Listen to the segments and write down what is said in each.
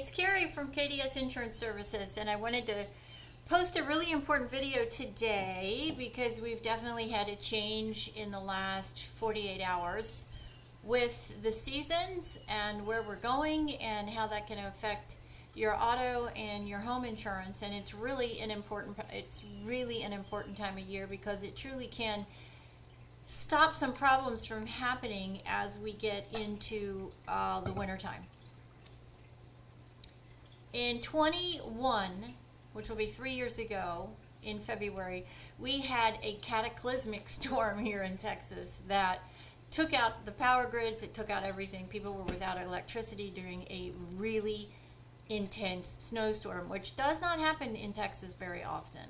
it's Carrie from KDS Insurance Services, and I wanted to post a really important video today because we've definitely had a change in the last 48 hours with the seasons and where we're going and how that can affect your auto and your home insurance. And it's really an important time of year because it truly can stop some problems from happening as we get into the wintertime. In 21, which will be 3 years ago in February, we had a cataclysmic storm here in Texas that took out the power grids, it took out everything. People were without electricity during a really intense snowstorm, which does not happen in Texas very often.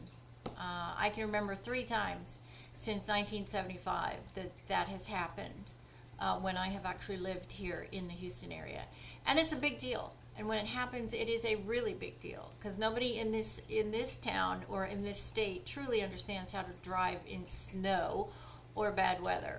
I can remember 3 times since 1975 that has happened when I have actually lived here in the Houston area. And it's a big deal. And when it happens, it is a really big deal because nobody in this town or in this state truly understands how to drive in snow or bad weather.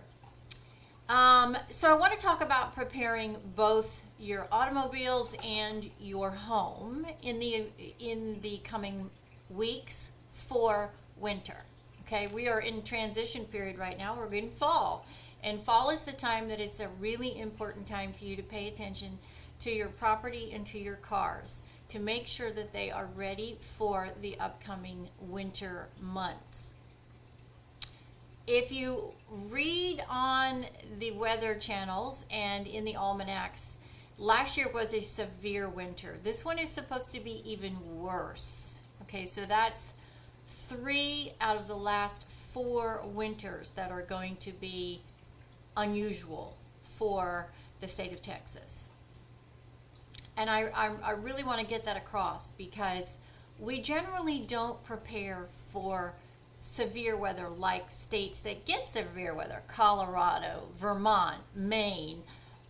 So I want to talk about preparing both your automobiles and your home in the coming weeks for winter. Okay, we are in transition period right now. We're in fall, and fall is the time that it's a really important time for you to pay attention to your property and to your cars to make sure that they are ready for the upcoming winter months. If you read on the weather channels and in the almanacs, last year was a severe winter. This one is supposed to be even worse. Okay, so that's 3 out of the last 4 winters that are going to be unusual for the state of Texas. And I really want to get that across because we generally don't prepare for severe weather like states that get severe weather. Colorado, Vermont, Maine,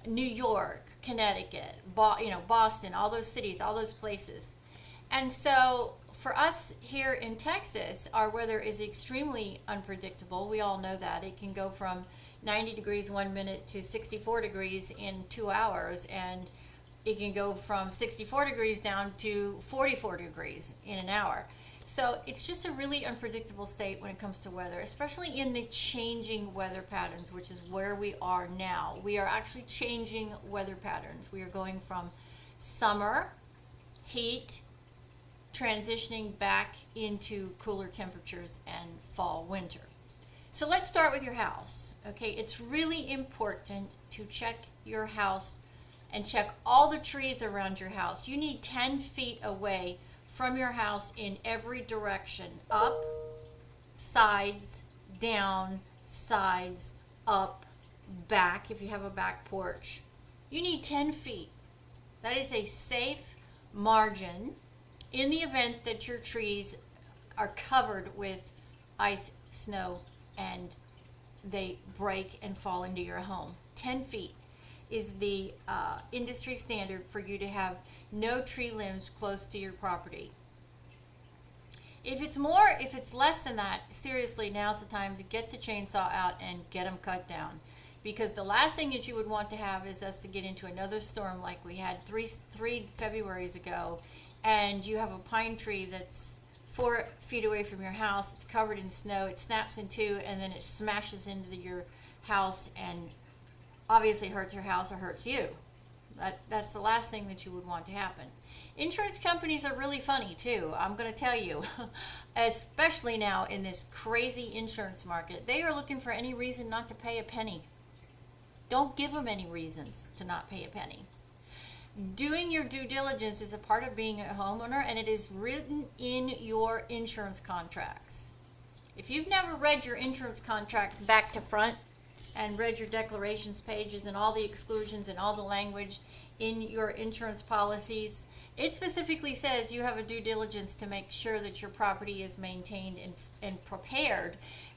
New York, Connecticut, Boston, all those cities, all those places. And so for us here in Texas, our weather is extremely unpredictable. We all know that. It can go from 90 degrees 1 minute to 64 degrees in 2 hours, and it can go from 64 degrees down to 44 degrees in an hour. So it's just a really unpredictable state when it comes to weather, especially in the changing weather patterns, which is where we are now. We are actually changing weather patterns. We are going from summer heat, transitioning back into cooler temperatures and fall, winter. So let's start with your house. Okay, it's really important to check your house and check all the trees around your house. You need 10 feet away from your house in every direction. Up, sides, down, sides, up, back if you have a back porch. You need 10 feet. That is a safe margin in the event that your trees are covered with ice, snow, and they break and fall into your home. 10 feet is the industry standard for you to have no tree limbs close to your property. If it's less than that, seriously, now's the time to get the chainsaw out and get them cut down. Because the last thing that you would want to have is us to get into another storm like we had three Februarys ago, and you have a pine tree that's 4 feet away from your house, it's covered in snow, it snaps in two, and then it smashes into your house and obviously hurts your house or hurts you. That's the last thing that you would want to happen. Insurance companies are really funny too, I'm going to tell you. Especially now in this crazy insurance market. They are looking for any reason not to pay a penny. Don't give them any reasons to not pay a penny. Doing your due diligence is a part of being a homeowner, and it is written in your insurance contracts. If you've never read your insurance contracts back to front and read your declarations pages and all the exclusions and all the language in your insurance policies, it specifically says you have a due diligence to make sure that your property is maintained and prepared.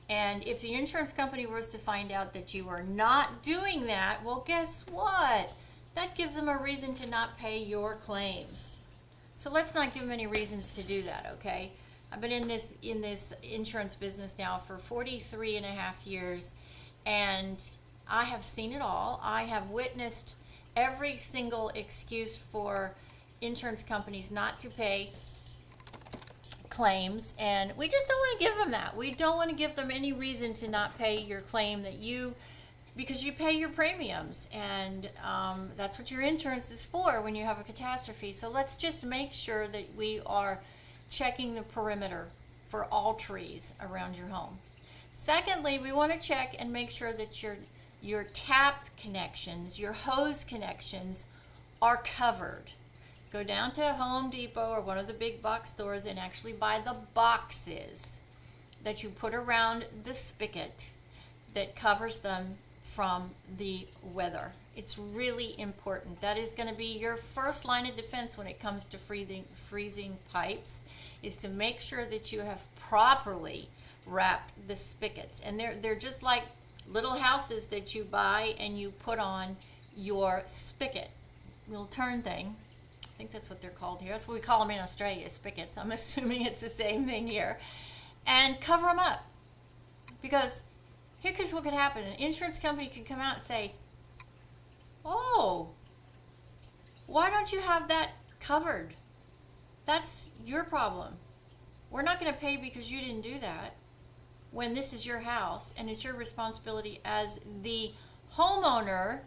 And if the insurance company was to find out that you are not doing that, well, guess what? That gives them a reason to not pay your claim. So let's not give them any reasons to do that, okay? I've been in this insurance business now for 43 and a half years, and I have seen it all. I have witnessed every single excuse for insurance companies not to pay claims, and we just don't want to give them that. We don't want to give them any reason to not pay your claim because you pay your premiums, and that's what your insurance is for when you have a catastrophe. So let's just make sure that we are checking the perimeter for all trees around your home. Secondly, we want to check and make sure that your tap connections, your hose connections are covered. Go down to Home Depot or one of the big box stores and actually buy the boxes that you put around the spigot that covers them from the weather. It's really important. That is going to be your first line of defense when it comes to freezing pipes, is to make sure that you have properly wrapped the spigots. And they're just like little houses that you buy and you put on your spigot, little turn thing. I think that's what they're called here. That's what we call them in Australia, spigots. I'm assuming it's the same thing here. And cover them up, because here's what could happen. An insurance company could come out and say, oh, why don't you have that covered? That's your problem. We're not going to pay because you didn't do that, when this is your house and it's your responsibility as the homeowner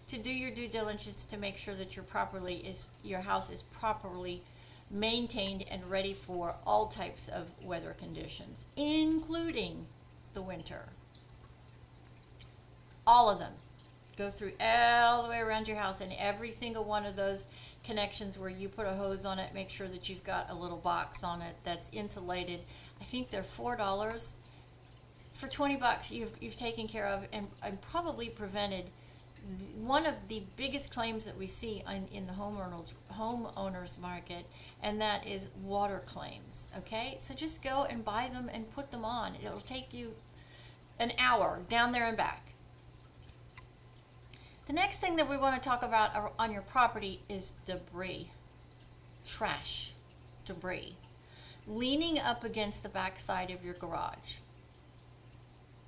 to do your due diligence to make sure that your house is properly maintained and ready for all types of weather conditions, including the winter. All of them. Go through all the way around your house, and every single one of those connections where you put a hose on it, make sure that you've got a little box on it that's insulated. I think they're $4. For $20 you've taken care of and probably prevented one of the biggest claims that we see in the homeowners market, and that is water claims. Okay, so just go and buy them and put them on. It'll take you an hour down there and back. The next thing that we want to talk about on your property is debris, trash, debris, leaning up against the backside of your garage,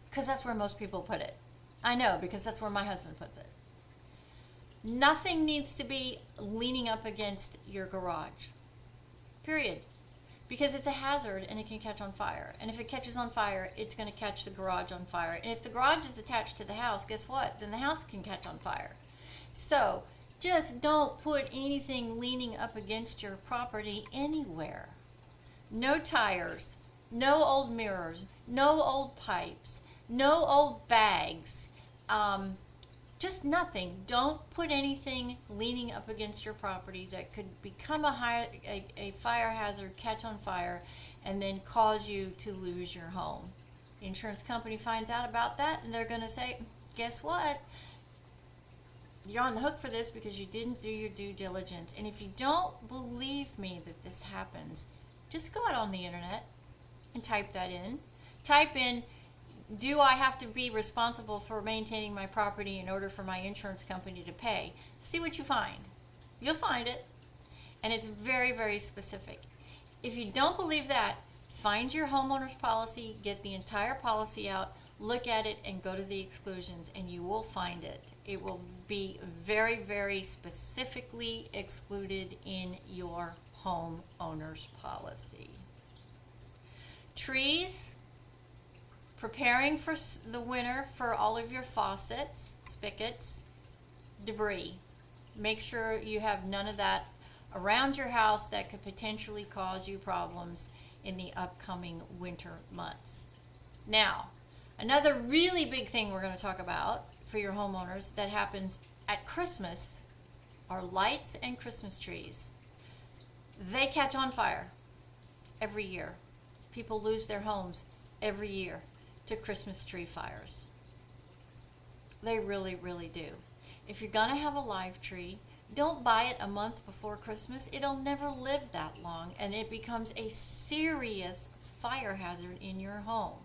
because that's where most people put it. I know, because that's where my husband puts it. Nothing needs to be leaning up against your garage, period, because it's a hazard and it can catch on fire. And if it catches on fire, it's going to catch the garage on fire. And if the garage is attached to the house, guess what? Then the house can catch on fire. So just don't put anything leaning up against your property anywhere. No tires, no old mirrors, no old pipes, no old bags, just nothing. Don't put anything leaning up against your property that could become a fire hazard, catch on fire, and then cause you to lose your home. The insurance company finds out about that, and they're going to say, guess what? You're on the hook for this because you didn't do your due diligence. And if you don't believe me that this happens, just go out on the internet and type that in. Type in, do I have to be responsible for maintaining my property in order for my insurance company to pay? See what you find. You'll find it. And it's very, very specific. If you don't believe that, find your homeowner's policy, get the entire policy out, look at it, and go to the exclusions, and you will find it. It will be very, very specifically excluded in your homeowner's policy. Trees. Preparing for the winter for all of your faucets, spigots, debris. Make sure you have none of that around your house that could potentially cause you problems in the upcoming winter months. Now, another really big thing we're going to talk about for your homeowners that happens at Christmas are lights and Christmas trees. They catch on fire every year. People lose their homes every year to Christmas tree fires. They really, really do. If you're going to have a live tree, don't buy it a month before Christmas. It'll never live that long, and it becomes a serious fire hazard in your home.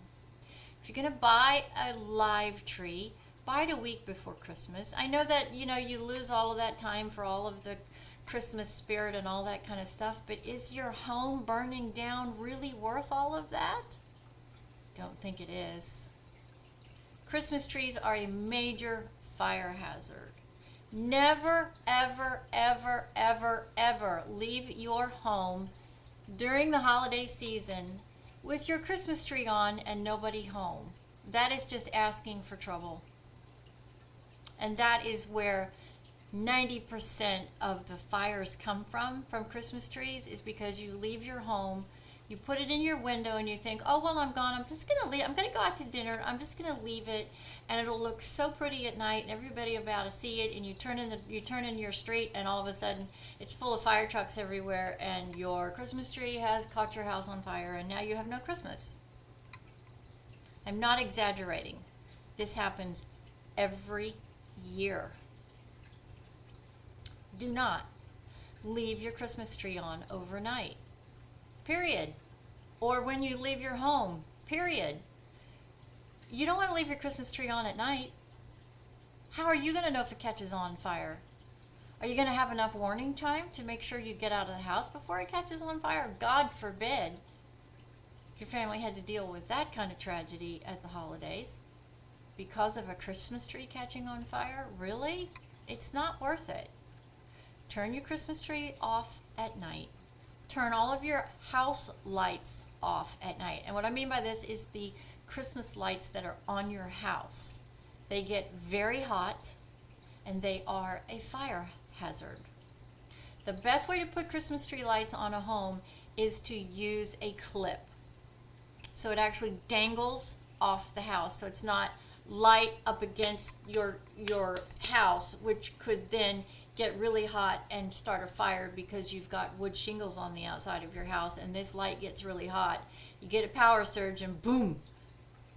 If you're going to buy a live tree, buy it a week before Christmas. I know that, you lose all of that time for all of the Christmas spirit and all that kind of stuff, but is your home burning down really worth all of that? Don't think it is. Christmas trees are a major fire hazard. Never, ever, ever, ever, ever leave your home during the holiday season with your Christmas tree on and nobody home. That is just asking for trouble. And that is where 90% of the fires come from Christmas trees, is because you leave your home, you put it in your window, and you think, oh, well, I'm gone, I'm just going to leave, I'm going to go out to dinner, I'm just going to leave it, and it'll look so pretty at night, and everybody about to see it, and you turn in your street, and all of a sudden it's full of fire trucks everywhere, and your Christmas tree has caught your house on fire, and now you have no Christmas. I'm not exaggerating. This happens every year. Do not leave your Christmas tree on overnight, period. Or when you leave your home, period. You don't want to leave your Christmas tree on at night. How are you going to know if it catches on fire? Are you going to have enough warning time to make sure you get out of the house before it catches on fire? God forbid your family had to deal with that kind of tragedy at the holidays because of a Christmas tree catching on fire. Really? It's not worth it. Turn your Christmas tree off at night. Turn all of your house lights off at night. And what I mean by this is the Christmas lights that are on your house. They get very hot and they are a fire hazard. The best way to put Christmas tree lights on a home is to use a clip. So it actually dangles off the house. So it's not light up against your house, which could then get really hot and start a fire because you've got wood shingles on the outside of your house, and this light gets really hot. You get a power surge and boom,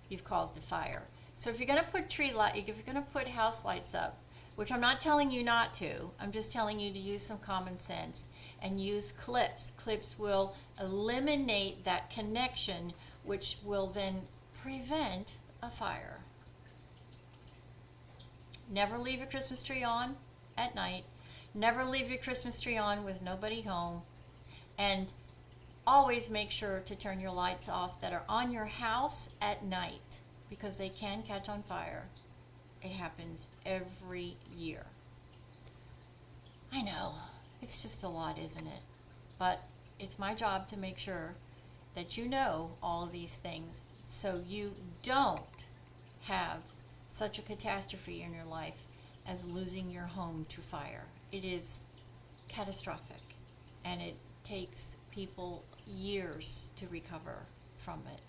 you've caused a fire. So if you're going to put if you're going to put house lights up, which I'm not telling you not to, I'm just telling you to use some common sense and use clips. Clips will eliminate that connection, which will then prevent a fire. Never leave your Christmas tree on at night. Never leave your Christmas tree on with nobody home. And always make sure to turn your lights off that are on your house at night, because they can catch on fire. It happens every year. I know, it's just a lot, isn't it? But it's my job to make sure that you know all of these things so you don't have such a catastrophe in your life as losing your home to fire. It is catastrophic, and it takes people years to recover from it,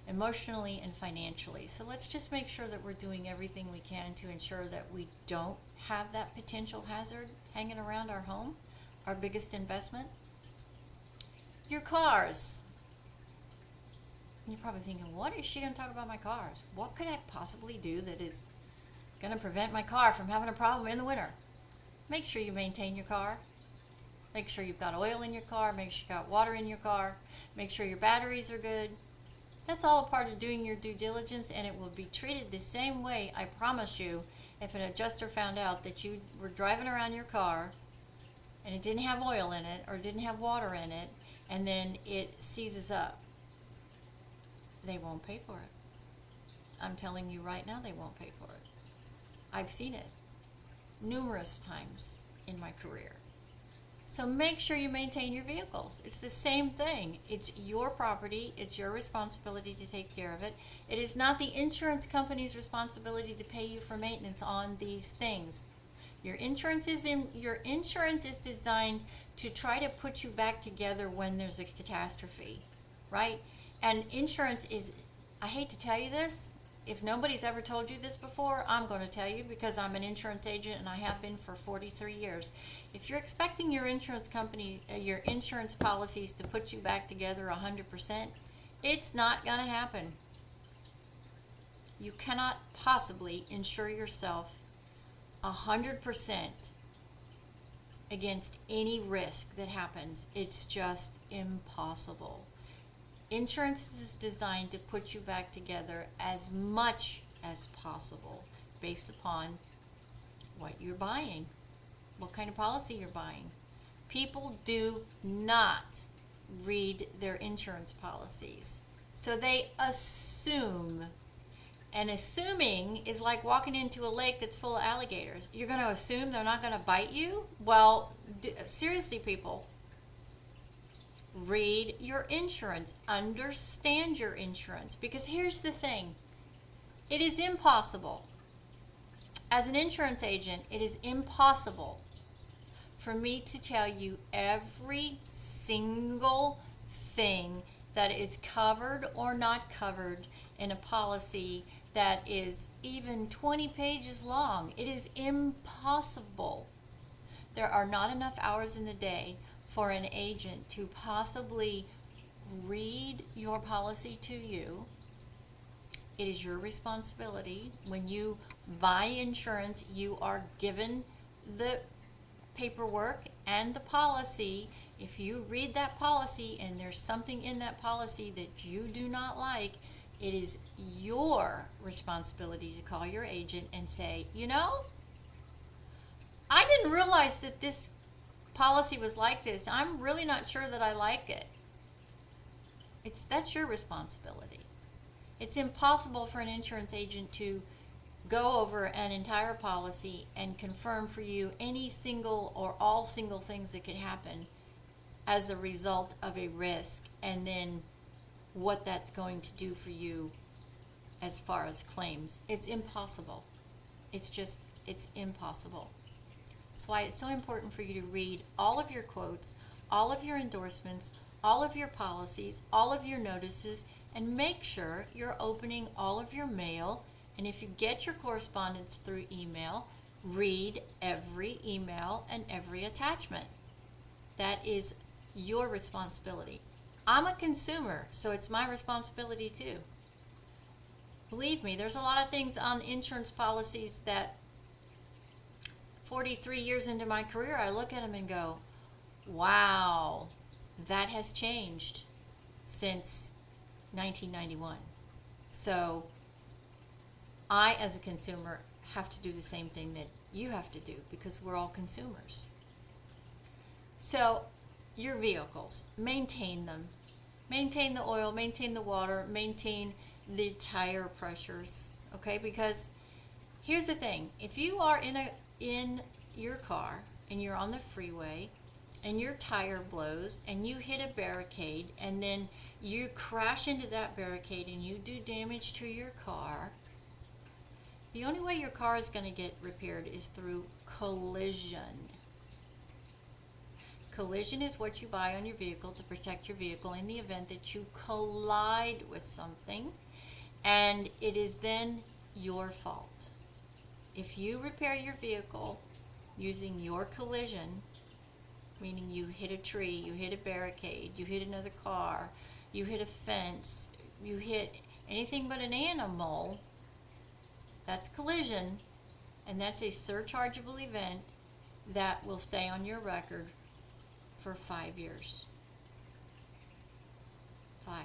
emotionally and financially. So let's just make sure that we're doing everything we can to ensure that we don't have that potential hazard hanging around our home. Our biggest investment, your cars. You're probably thinking, what is she going to talk about my cars? What could I possibly do that is going to prevent my car from having a problem in the winter? Make sure you maintain your car. Make sure you've got oil in your car. Make sure you've got water in your car. Make sure your batteries are good. That's all a part of doing your due diligence, and it will be treated the same way, I promise you, if an adjuster found out that you were driving around your car and it didn't have oil in it or didn't have water in it, and then it seizes up. They won't pay for it. I'm telling you right now, they won't pay for it. I've seen it numerous times in my career. So make sure you maintain your vehicles. It's the same thing. It's your property. It's your responsibility to take care of it. It is not the insurance company's responsibility to pay you for maintenance on these things. Your insurance is designed to try to put you back together when there's a catastrophe, right? And insurance is, I hate to tell you this, if nobody's ever told you this before, I'm going to tell you because I'm an insurance agent and I have been for 43 years. If you're expecting your insurance company, your insurance policies to put you back together 100%, it's not going to happen. You cannot possibly insure yourself 100% against any risk that happens. It's just impossible. Insurance is designed to put you back together as much as possible based upon what you're buying, what kind of policy you're buying. People do not read their insurance policies, so they assume, And assuming is like walking into a lake that's full of alligators. You're going to assume they're not going to bite you? Well, seriously, people, read your insurance. Understand your insurance. Because here's the thing. It is impossible. As an insurance agent, it is impossible for me to tell you every single thing that is covered or not covered in a policy that is even 20 pages long. It is impossible. There are not enough hours in the day for an agent to possibly read your policy to you. It is your responsibility. When you buy insurance, you are given the paperwork and the policy. If you read that policy and there's something in that policy that you do not like, it is your responsibility to call your agent and say, you know, I didn't realize that this policy was like this. I'm really not sure that I like it. That's your responsibility. It's impossible for an insurance agent to go over an entire policy and confirm for you any single or all single things that could happen as a result of a risk, and then what that's going to do for you as far as claims. It's impossible. It's impossible. That's why it's so important for you to read all of your quotes, all of your endorsements, all of your policies, all of your notices, and make sure you're opening all of your mail. And if you get your correspondence through email, read every email and every attachment. That is your responsibility. I'm a consumer, so it's my responsibility too. Believe me, there's a lot of things on insurance policies that 43 years into my career, I look at them and go, wow, that has changed since 1991. So I, as a consumer, have to do the same thing that you have to do because we're all consumers. So your vehicles, maintain them. Maintain the oil, maintain the water, maintain the tire pressures, okay? Because here's the thing. If you are in your car and you're on the freeway and your tire blows and you hit a barricade and then you crash into that barricade and you do damage to your car, the only way your car is going to get repaired is through collision. Collision is what you buy on your vehicle to protect your vehicle in the event that you collide with something, and it is then your fault. If you repair your vehicle using your collision, meaning you hit a tree, you hit a barricade, you hit another car, you hit a fence, you hit anything but an animal, that's collision, and that's a surchargeable event that will stay on your record for 5 years. 5.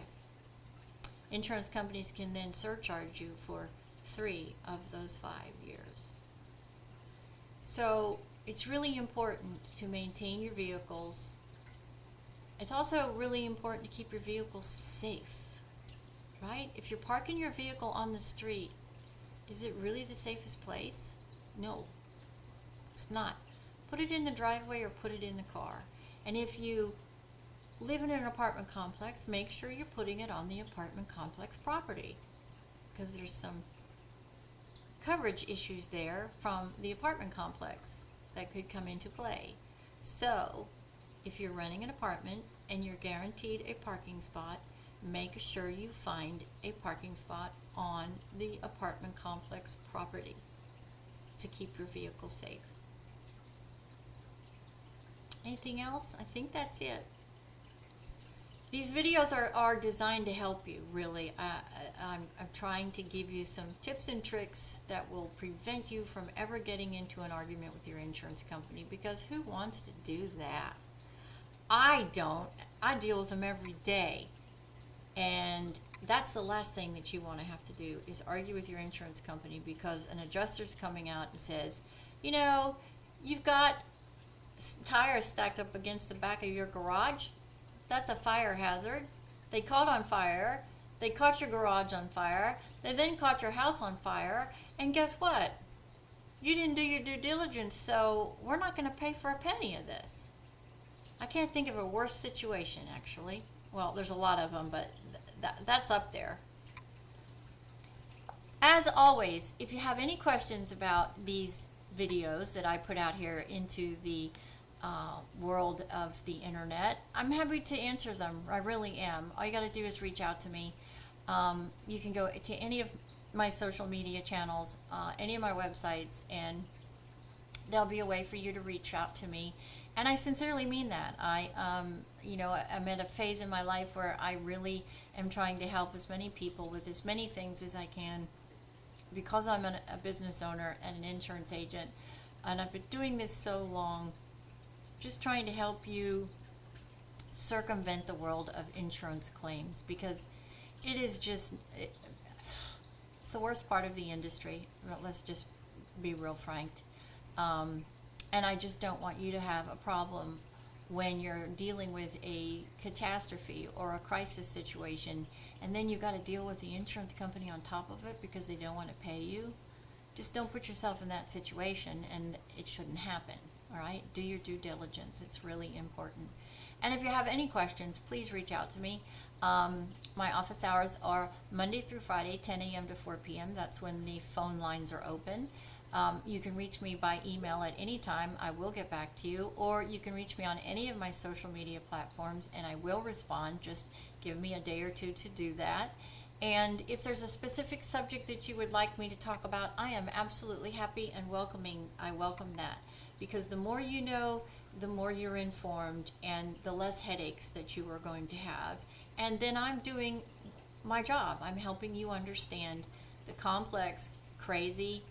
Insurance companies can then surcharge you for 3 of those 5 years. So it's really important to maintain your vehicles. It's also really important to keep your vehicles safe, right? If you're parking your vehicle on the street, is it really the safest place? No, it's not. Put it in the driveway or put it in the car. And if you live in an apartment complex, make sure you're putting it on the apartment complex property, because there's some coverage issues there from the apartment complex that could come into play. So if you're renting an apartment and you're guaranteed a parking spot, make sure you find a parking spot on the apartment complex property to keep your vehicle safe. Anything else? I think that's it. These videos are designed to help you, really. I'm trying to give you some tips and tricks that will prevent you from ever getting into an argument with your insurance company, because who wants to do that? I don't. I deal with them every day. And that's the last thing that you want to have to do, is argue with your insurance company because an adjuster's coming out and says, you know, you've got tires stacked up against the back of your garage. That's a fire hazard. They caught on fire. They caught your garage on fire. They then caught your house on fire, and guess what? You didn't do your due diligence, so we're not going to pay for a penny of this. I can't think of a worse situation, actually. Well, there's a lot of them, but that's up there. As always, if you have any questions about these videos that I put out here into the world of the internet, I'm happy to answer them. I really am. All you got to do is reach out to me. You can go to any of my social media channels, any of my websites, and there'll be a way for you to reach out to me. And I sincerely mean that. I'm at a phase in my life where I really am trying to help as many people with as many things as I can, because I'm a business owner and an insurance agent, and I've been doing this so long, just trying to help you circumvent the world of insurance claims, because it is just, it's the worst part of the industry. Let's just be real frank. And I just don't want you to have a problem when you're dealing with a catastrophe or a crisis situation, and then you've got to deal with the insurance company on top of it because they don't want to pay you. Just don't put yourself in that situation, and it shouldn't happen. All right? Do your due diligence. It's really important. And if you have any questions, please reach out to me. My office hours are Monday through Friday, 10 a.m. to 4 p.m. That's when the phone lines are open. You can reach me by email at any time. I will get back to you. Or you can reach me on any of my social media platforms, and I will respond. Just give me a day or two to do that. And if there's a specific subject that you would like me to talk about, I am absolutely happy and welcoming. I welcome that, because the more you know, the more you're informed, and the less headaches that you are going to have. And then I'm doing my job. I'm helping you understand the complex, crazy,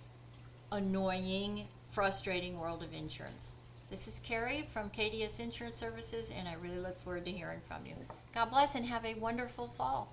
annoying, frustrating world of insurance. This is Carrie from KDS Insurance Services, and I really look forward to hearing from you. God bless and have a wonderful fall.